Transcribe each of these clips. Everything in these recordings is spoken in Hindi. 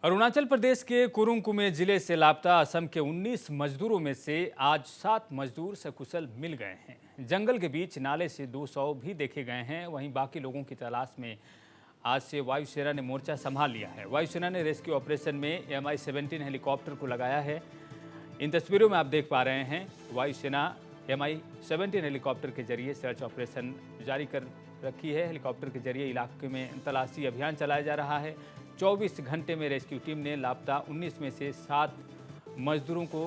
अरुणाचल प्रदेश के कुरुंग कुमे जिले से लापता असम के 19 मजदूरों में से आज 7 मजदूर सकुशल मिल गए हैं। जंगल के बीच नाले से 200 भी देखे गए हैं। वहीं बाकी लोगों की तलाश में आज से वायुसेना ने मोर्चा संभाल लिया है। वायुसेना ने रेस्क्यू ऑपरेशन में Mi-17 हेलीकॉप्टर को लगाया है। इन तस्वीरों में आप देख पा रहे हैं वायुसेना Mi-17 हेलीकॉप्टर के जरिए सर्च ऑपरेशन जारी कर रखी है। हेलीकॉप्टर के जरिए इलाके में तलाशी अभियान चलाया जा रहा है। 24 घंटे में रेस्क्यू टीम ने लापता 19 में से 7 मजदूरों को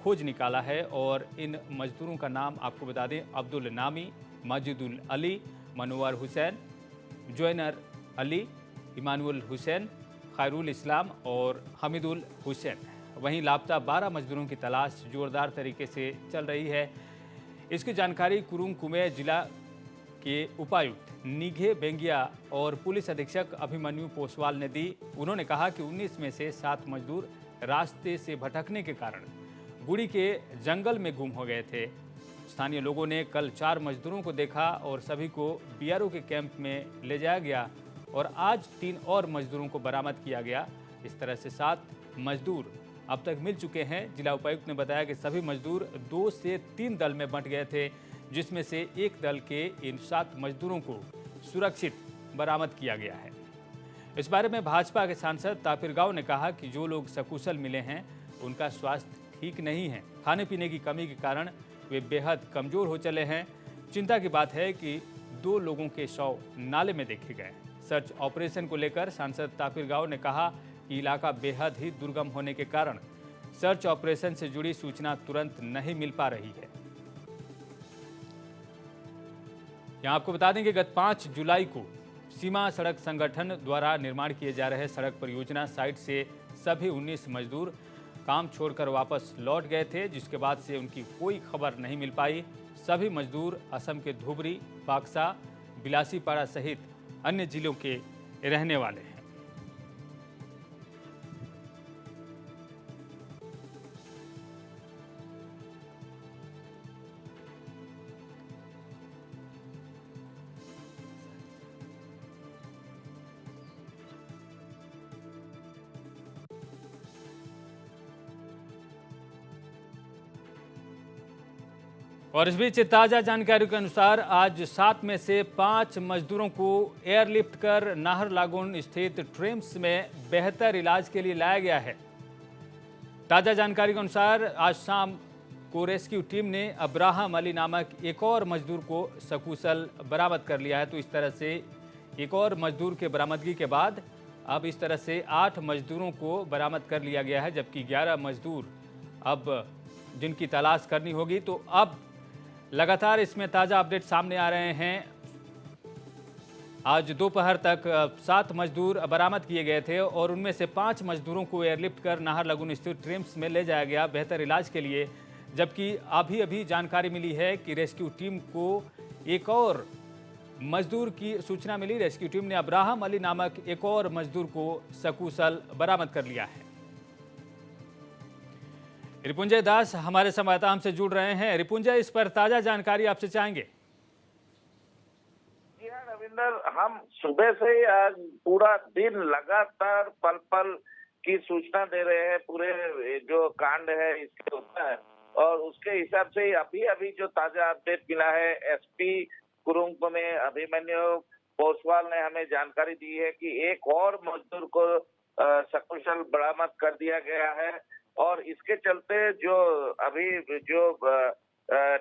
खोज निकाला है और इन मजदूरों का नाम आपको बता दें, अब्दुल नामी, माजिदुल अली, मनोवर हुसैन, जोइनर अली, इमानुअल हुसैन, खैरुल इस्लाम और हमीदुल हुसैन। वहीं लापता 12 मजदूरों की तलाश जोरदार तरीके से चल रही है। इसकी जानकारी कुरुंग कुमे जिला के उपायुक्त निघे बेंगिया और पुलिस अधीक्षक अभिमन्यु पोसवाल ने दी। उन्होंने कहा कि 19 में से 7 मजदूर रास्ते से भटकने के कारण गुड़ी के जंगल में गुम हो गए थे। स्थानीय लोगों ने कल 4 मजदूरों को देखा और सभी को बीआरओ के कैंप में ले जाया गया और आज 3 और मजदूरों को बरामद किया गया। इस तरह से 7 मजदूर अब तक मिल चुके हैं। जिला उपायुक्त ने बताया कि सभी मजदूर 2 से 3 दल में बंट गए थे, जिसमें से एक दल के इन 7 मजदूरों को सुरक्षित बरामद किया गया है। इस बारे में भाजपा के सांसद तापिर गाव ने कहा कि जो लोग सकुशल मिले हैं उनका स्वास्थ्य ठीक नहीं है। खाने पीने की कमी के कारण वे बेहद कमजोर हो चले हैं। चिंता की बात है कि 2 लोगों के शव नाले में देखे गए। सर्च ऑपरेशन को लेकर सांसद तापिर गाव ने कहा कि इलाका बेहद ही दुर्गम होने के कारण सर्च ऑपरेशन से जुड़ी सूचना तुरंत नहीं मिल पा रही है। यहाँ आपको बता दें कि गत 5 जुलाई को सीमा सड़क संगठन द्वारा निर्माण किए जा रहे सड़क परियोजना साइट से सभी 19 मजदूर काम छोड़कर वापस लौट गए थे, जिसके बाद से उनकी कोई खबर नहीं मिल पाई। सभी मजदूर असम के धुबरी, बाक्सा, बिलासीपाड़ा सहित अन्य जिलों के रहने वाले हैं। और इस बीच ताज़ा जानकारी के अनुसार आज 7 में से 5 मजदूरों को एयरलिफ्ट कर नाहरलागुन स्थित ट्रिम्स में बेहतर इलाज के लिए लाया गया है। ताज़ा जानकारी के अनुसार आज शाम को रेस्क्यू टीम ने अब्राहम अली नामक एक और मजदूर को सकुशल बरामद कर लिया है। तो इस तरह से एक और मजदूर के बरामदगी के बाद अब इस तरह से 8 मजदूरों को बरामद कर लिया गया है, जबकि 11 मजदूर अब जिनकी तलाश करनी होगी। तो अब लगातार इसमें ताज़ा अपडेट सामने आ रहे हैं। आज दोपहर तक 7 मजदूर बरामद किए गए थे और उनमें से 5 मजदूरों को एयरलिफ्ट कर नाहरलगुन स्थित ट्रिम्स में ले जाया गया बेहतर इलाज के लिए, जबकि अभी जानकारी मिली है कि रेस्क्यू टीम को एक और मजदूर की सूचना मिली। रेस्क्यू टीम ने अब्राहम अली नामक एक और मजदूर को सकुशल बरामद कर लिया है। रिपुंजय दास हमारे संवाददाता हमसे जुड़ रहे हैं। रिपुंजय, इस पर ताजा जानकारी आपसे चाहेंगे। जी हाँ रविंदर, हम सुबह से ही आज पूरा दिन लगातार पल पल की सूचना दे रहे हैं। पूरे जो कांड है इसके ऊपर और उसके हिसाब से ही अभी अभी जो ताजा अपडेट मिला है, एसपी कुरुंग में अभिमन्यु पोसवाल ने हमें जानकारी दी है कि एक और मजदूर को सकुशल बरामद कर दिया गया है और इसके चलते जो अभी जो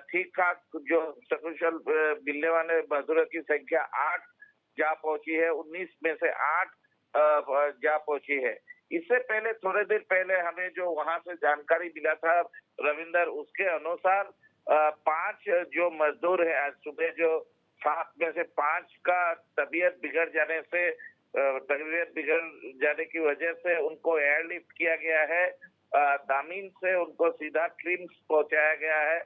ठीक ठाक जो सकुशल मिलने वाले मजदूरों की संख्या 8 जा पहुंची है। 19 में से 8 जा पहुंची है। इससे पहले थोड़े देर पहले हमें जो वहां से जानकारी मिला था रविंदर, उसके अनुसार 5 जो मजदूर है, आज सुबह जो 7 में से 5 का तबीयत बिगड़ जाने की वजह से उनको एयरलिफ्ट किया गया है। दामिन से उनको सीधा ट्रिम्स पहुंचाया गया है।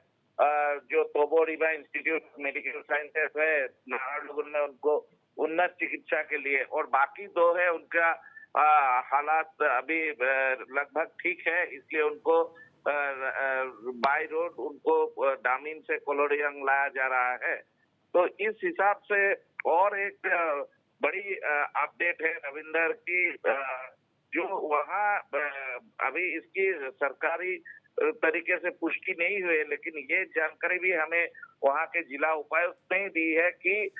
जो तोबो रिबा इंस्टीट्यूट मेडिकल साइंसेस है नाहरलगुन में, उनको उन्नत चिकित्सा के लिए, और बाकी 2 है उनका हालात अभी लगभग ठीक है, इसलिए उनको बाय रोड उनको दामिन से कोलोरियंग लाया जा रहा है। तो इस हिसाब से और एक बड़ी अपडेट है रविंदर की जो वहाँ अभी इसकी सरकारी तरीके से पुष्टि नहीं हुई है, लेकिन ये जानकारी भी हमें वहाँ के जिला उपायुक्त ने दी है कि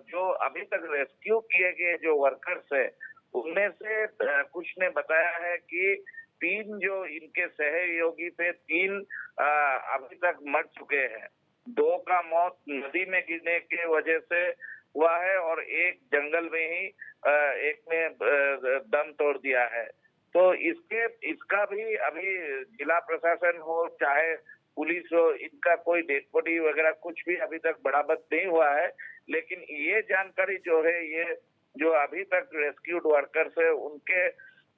जो अभी तक रेस्क्यू किए गए जो वर्कर्स है, उनमें से कुछ ने बताया है कि 3 जो इनके सहयोगी थे, 3 अभी तक मर चुके हैं। 2 का मौत नदी में गिरने के वजह से हुआ है और एक जंगल में ही एक ने दम तोड़ दिया है। तो इसका भी अभी जिला प्रशासन हो चाहे पुलिस हो, इनका कोई डेड बॉडी वगैरह कुछ भी अभी तक बरामद नहीं हुआ है। लेकिन ये जानकारी जो है, ये जो अभी तक रेस्क्यूड वर्कर्स है, उनके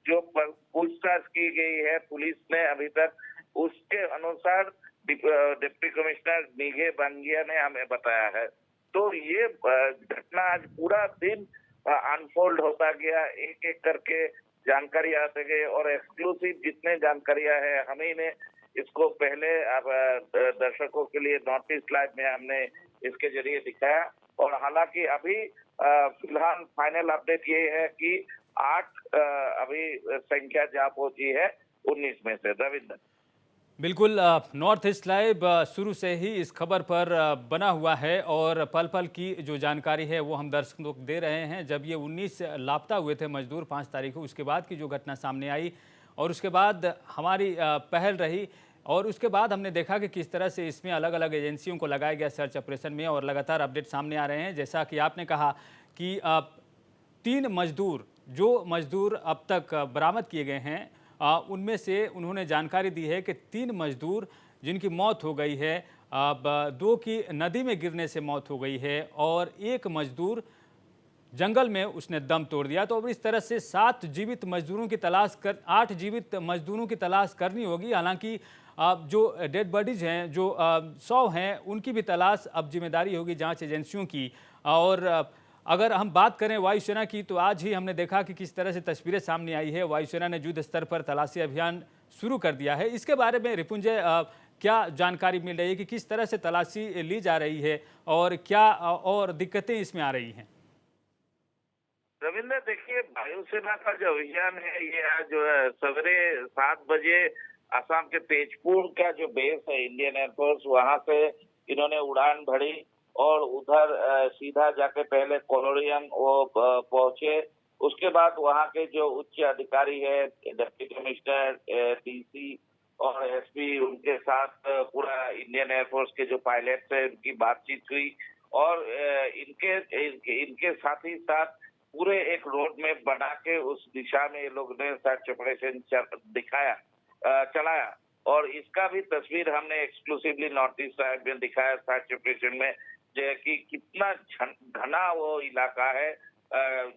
जो पूछताछ की गई है पुलिस ने अभी तक, उसके अनुसार डिप्टी कमिश्नर निगे बांगिया ने हमें बताया है। तो ये घटना आज पूरा दिन अनफोल्ड होता गया, एक एक करके जानकारी आते गए और एक्सक्लूसिव जितने जानकारियां है हमें ने इसको पहले अब दर्शकों के लिए नॉर्थ ईस्ट लाइव में हमने इसके जरिए दिखाया। और हालांकि अभी फिलहाल फाइनल अपडेट ये है कि 8 अभी संख्या जा पहुंची है 19 में से। रविंद्र, बिल्कुल, नॉर्थ ईस्ट लाइव शुरू से ही इस खबर पर बना हुआ है और पल पल की जो जानकारी है वो हम दर्शकों को दे रहे हैं। जब ये 19 लापता हुए थे मजदूर 5 तारीख को, उसके बाद की जो घटना सामने आई और उसके बाद हमारी पहल रही और उसके बाद हमने देखा कि किस तरह से इसमें अलग अलग एजेंसियों को लगाया गया सर्च ऑपरेशन में और लगातार अपडेट सामने आ रहे हैं। जैसा कि आपने कहा कि 3 मजदूर जो मजदूर अब तक बरामद किए गए हैं, उनमें से उन्होंने जानकारी दी है कि 3 मजदूर जिनकी मौत हो गई है, अब 2 की नदी में गिरने से मौत हो गई है और 1 मजदूर जंगल में उसने दम तोड़ दिया। तो अब इस तरह से 8 जीवित मजदूरों की तलाश करनी होगी। हालांकि जो डेड बॉडीज हैं, जो 100 हैं, उनकी भी तलाश अब जिम्मेदारी होगी जांच एजेंसियों की। और अगर हम बात करें वायुसेना की, तो आज ही हमने देखा कि किस तरह से तस्वीरें सामने आई है। वायुसेना ने युद्ध स्तर पर तलाशी अभियान शुरू कर दिया है। इसके बारे में रिपुंजय, क्या जानकारी मिल रही है कि किस तरह से तलाशी ली जा रही है और क्या और दिक्कतें इसमें आ रही हैं? रविंद्र, देखिए, वायुसेना का जो अभियान है ये आज जो है सवेरे 7 बजे असम के तेजपुर का जो बेस है इंडियन एयरफोर्स, वहां से इन्होंने उड़ान भरी और उधर सीधा जाके पहले कोलोरियम वो पहुंचे। उसके बाद वहां के जो उच्च अधिकारी है, डिप्टी कमिश्नर, डीसी और एसपी, उनके साथ पूरा इंडियन एयरफोर्स के जो पायलट है उनकी बातचीत हुई और इनके साथ ही साथ पूरे एक रोड मैप बना के उस दिशा में ये लोग ने सर्च ऑपरेशन चलाया और इसका भी तस्वीर हमने एक्सक्लूसिवली नॉर्थ ईस्ट लाइव में दिखाया सर्च ऑपरेशन में, जो कि कितना घना वो इलाका है।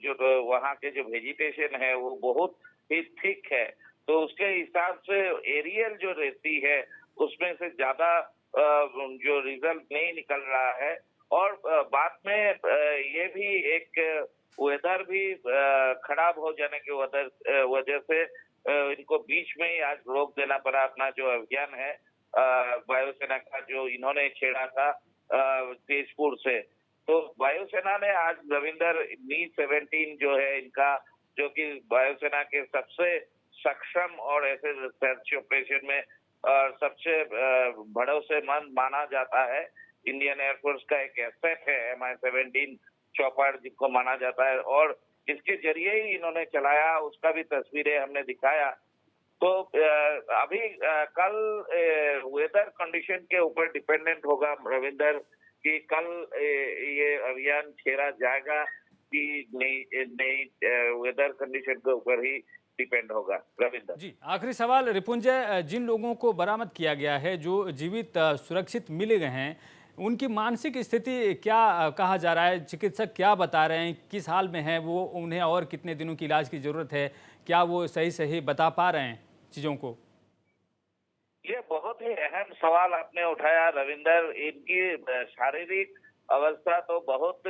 जो वहाँ के जो वेजिटेशन है वो बहुत ही थिक है, तो उसके हिसाब से एरियल जो रहती है उसमें से ज्यादा जो रिजल्ट नहीं निकल रहा है। और बाद में ये भी एक वेदर भी खराब हो जाने की वजह से इनको बीच में ही आज रोक देना पड़ा अपना जो अभियान है वायुसेना का, जो इन्होंने छेड़ा था तेजपुर से। तो वायुसेना ने आज रविंदर Mi-17 जो है इनका, जो कि वायुसेना के सबसे सक्षम और ऐसे सर्च ऑपरेशन में सबसे भरोसेमंद माना जाता है, इंडियन एयरफोर्स का एक एसेट है Mi-17 चौपार, जिनको माना जाता है और इसके जरिए ही इन्होंने चलाया, उसका भी तस्वीरें हमने दिखाया। तो अभी कल वेदर कंडीशन के ऊपर डिपेंडेंट होगा रविंदर कि कल ये अभियान छेड़ा जाएगा कि नहीं वेदर कंडीशन के ऊपर ही डिपेंड होगा। रविंदर जी, आखिरी सवाल रिपुंजय, जिन लोगों को बरामद किया गया है, जो जीवित सुरक्षित मिले गए हैं, उनकी मानसिक स्थिति क्या कहा जा रहा है? चिकित्सक क्या बता रहे हैं? किस हाल में है वो? उन्हें और कितने दिनों की इलाज की जरूरत है? क्या वो सही सही बता पा रहे हैं चीजों को? ये बहुत ही अहम सवाल आपने उठाया रविंदर। इनकी शारीरिक अवस्था तो बहुत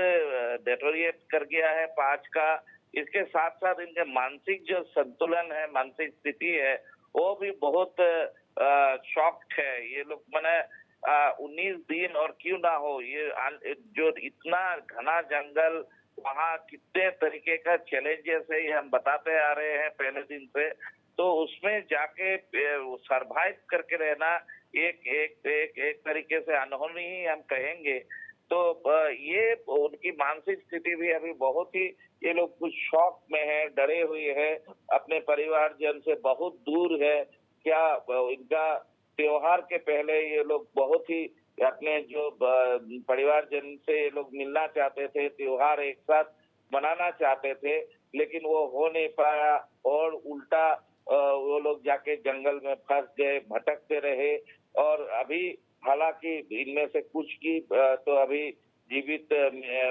डेटोरिएट कर गया है 5 का। इसके साथ साथ इनके मानसिक जो संतुलन है, मानसिक स्थिति है, वो भी बहुत शॉक्ड है। ये लोग मैंने 19 दिन और क्यों ना हो, ये जो इतना घना जंगल वहाँ कितने तरीके का चैलेंजेस है ये हम बताते आ रहे हैं पहले दिन से। तो उसमें जाके सरवाइव करके रहना एक तरीके से अनहोनी ही हम कहेंगे। तो ये उनकी मानसिक स्थिति भी अभी बहुत ही, ये लोग कुछ शॉक में है, डरे हुए हैं, अपने परिवारजन से बहुत दूर है। क्या इनका त्योहार के पहले ये लोग बहुत ही अपने जो परिवारजन से ये लोग मिलना चाहते थे, त्योहार एक साथ मनाना चाहते थे, लेकिन वो हो नहीं पाया और उल्टा वो लोग जाके जंगल में फंस गए, भटकते रहे। और अभी हालांकि इनमें से कुछ की तो अभी जीवित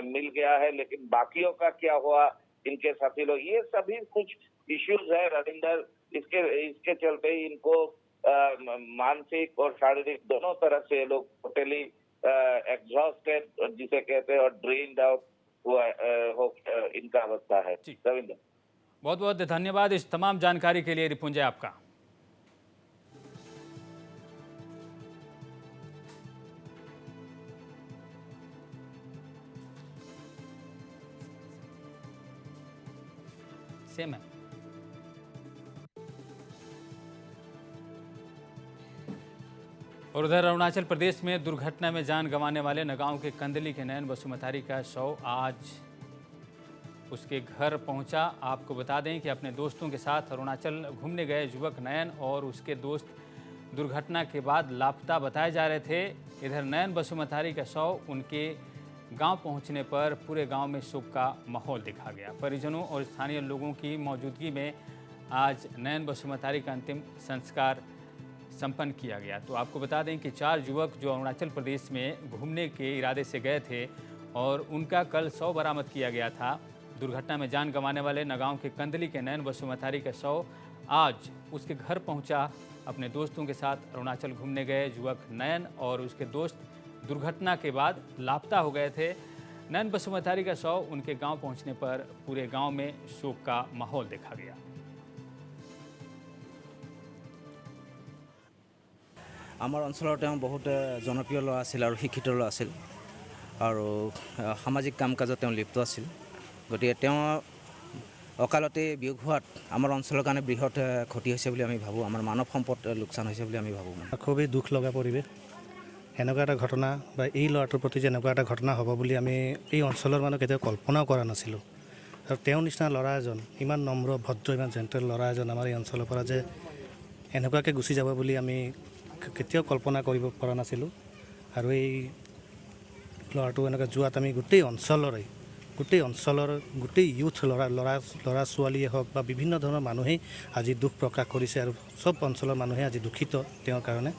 मिल गया है, लेकिन बाकियों का क्या हुआ, इनके साथी लोग, ये सभी कुछ इश्यूज है रविंदर। इसके चलते ही इनको मानसिक और शारीरिक दोनों तरह से ये लोग टोटली एग्जॉस्टेड जिसे कहते हैं और ड्रेन्ड आउट हुआ इनका अवस्था है। जी। रविंदर, बहुत बहुत धन्यवाद इस तमाम जानकारी के लिए रिपुंजय आपका। सेम है। और उधर अरुणाचल प्रदेश में दुर्घटना में जान गंवाने वाले नगांव के कंदली के नयन बसुमतारी का शव आज उसके घर पहुंचा। आपको बता दें कि अपने दोस्तों के साथ अरुणाचल घूमने गए युवक नयन और उसके दोस्त दुर्घटना के बाद लापता बताए जा रहे थे। इधर नयन बसुमतारी का शव उनके गांव पहुंचने पर पूरे गांव में शोक का माहौल देखा गया। परिजनों और स्थानीय लोगों की मौजूदगी में आज नयन बसुमतारी का अंतिम संस्कार संपन्न किया गया। तो आपको बता दें कि 4 युवक जो अरुणाचल प्रदेश में घूमने के इरादे से गए थे और उनका कल शव बरामद किया गया था। दुर्घटना में जान गंवाने वाले नगांव के कंदली के नयन बसुमतारी का शव आज उसके घर पहुंचा। अपने दोस्तों के साथ अरुणाचल घूमने गए युवक नयन और उसके दोस्त दुर्घटना के बाद लापता हो गए थे। नयन बसुमतारी का शव उनके गांव पहुंचने पर पूरे गांव में शोक का माहौल देखा गया। आमार अंचल बहुत जनप्रिय लड़ा आसिल और शिक्षित लड़ा आसिल और सामाजिक काम काजत लिप्त आसिल। गति अकालते वियोग होवात आमार अंचल कारण बृहत क्षति होइसे बुली आमी भाबो। आमार मानव सम्पद लोकसान होइसे बुली आमी भाबो। खूबই दुख লগা পৰিৱেশ। এনেকুৱা এটা ঘটনা বা এই ল'ৰাটোৰ প্ৰতি যে এনেকুৱা এটা ঘটনা হ'ব বুলি আমি এই অঞ্চলৰ মানুহ কেতিয়াও কল্পনাও কৰা নাছিলোঁ। আৰু তেওঁৰ নিচিনা ল'ৰা এজন ইমান নম্ৰ ভদ্ৰ ইমান জেণ্টেল ল'ৰা এজন আমাৰ এই অঞ্চলৰ পৰা যে এনেকুৱাকৈ গুচি যাব বুলি আমি কেতিয়াও কল্পনা কৰিব পৰা নাছিলোঁ। আৰু এই ল'ৰাটো এনেকৈ যোৱাত আমি গোটেই অঞ্চলৰ গোটেই ইউথ ল'ৰা ছোৱালীয়ে হওক বা বিভিন্ন ধৰণৰ মানুহেই আজি দুখ প্ৰকাশ কৰিছে আৰু চব অঞ্চলৰ মানুহে আজি দুখিত তেওঁৰ কাৰণে।